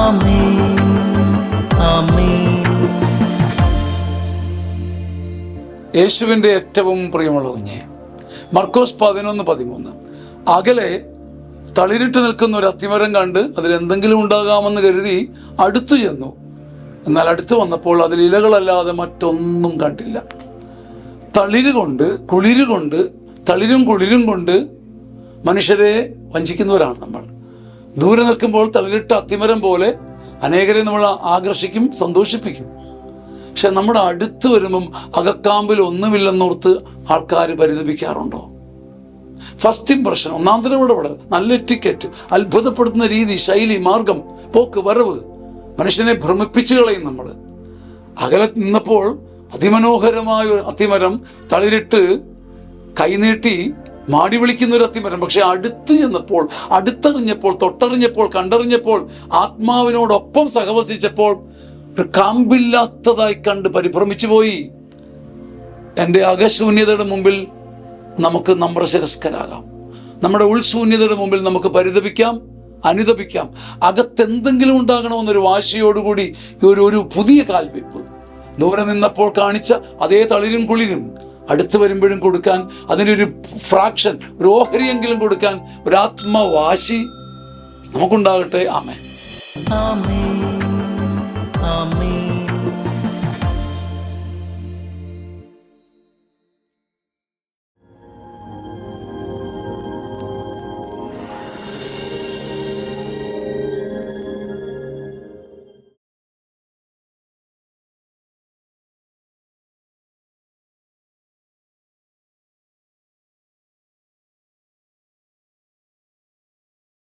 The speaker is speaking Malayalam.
ആമേൻ ആമേൻ. യേശുവിൻ്റെ ഏറ്റവും പ്രിയമുള്ള കുഞ്ഞെ, മർക്കോസ് 11:13. അകലെ തളിരിട്ട് നിൽക്കുന്ന ഒരു അത്തിമരം കണ്ട് അതിലെന്തെങ്കിലും ഉണ്ടാകാമെന്ന് കരുതി അടുത്തു ചെന്നു. എന്നാൽ അടുത്ത് വന്നപ്പോൾ അതിൽ ഇലകളല്ലാതെ മറ്റൊന്നും കണ്ടില്ല. തളിരും കുളിരും കൊണ്ട് മനുഷ്യരെ വഞ്ചിക്കുന്നവരാണ് നമ്മൾ. ദൂരെ നിൽക്കുമ്പോൾ തളിരിട്ട അത്തിമരം പോലെ അനേകരെ നമ്മൾ ആകർഷിക്കും, സന്തോഷിപ്പിക്കും. പക്ഷെ നമ്മുടെ അടുത്ത് വരുമ്പം അകക്കാമ്പിൽ ഒന്നുമില്ലെന്നോർത്ത് ആൾക്കാർ പരിതപിക്കാറുണ്ടോ? ഫസ്റ്റ് ഇംപ്രഷൻ, ഒന്നാന്തരം ഇടപെടൽ, നല്ല ടിക്കറ്റ്, അത്ഭുതപ്പെടുത്തുന്ന രീതി, ശൈലി, മാർഗം, പോക്ക് വരവ് മനുഷ്യനെ ഭ്രമിപ്പിച്ചു കളയും. നമ്മൾ അകലെ നിന്നപ്പോൾ അതിമനോഹരമായ ഒരു അത്തിമരം, തളിരിട്ട് കൈനീട്ടി മാടി വിളിക്കുന്ന ഒരു അത്തിമരം. പക്ഷെ അടുത്ത് ചെന്നപ്പോൾ, അടുത്തറിഞ്ഞപ്പോൾ, തൊട്ടറിഞ്ഞപ്പോൾ, കണ്ടറിഞ്ഞപ്പോൾ, ആത്മാവിനോടൊപ്പം സഹവസിച്ചപ്പോൾ ഒരു കാമ്പില്ലാത്തതായി കണ്ട് പരിഭ്രമിച്ചു പോയി. എൻ്റെ അകശൂന്യതയുടെ മുമ്പിൽ നമുക്ക് നമ്രശിരസ്കരാകാം. നമ്മുടെ ഉൾശൂന്യതയുടെ മുമ്പിൽ നമുക്ക് പരിതപിക്കാം, അനുതപിക്കാം. അകത്തെന്തെങ്കിലും ഉണ്ടാകണമെന്നൊരു വാശിയോടുകൂടി ഒരു പുതിയ കാൽവെപ്പ്, ദൂരെ നിന്നപ്പോൾ കാണിച്ച അതേ തളിരും കുളിരും അടുത്ത് വരുമ്പോഴും കൊടുക്കാൻ, അതിനൊരു ഫ്രാക്ഷൻ, ഒരു ഓഹരിയെങ്കിലും കൊടുക്കാൻ ഒരു ആത്മവാശി നമുക്കുണ്ടാകട്ടെ. ആമേൻ ആമേൻ ആമേൻ.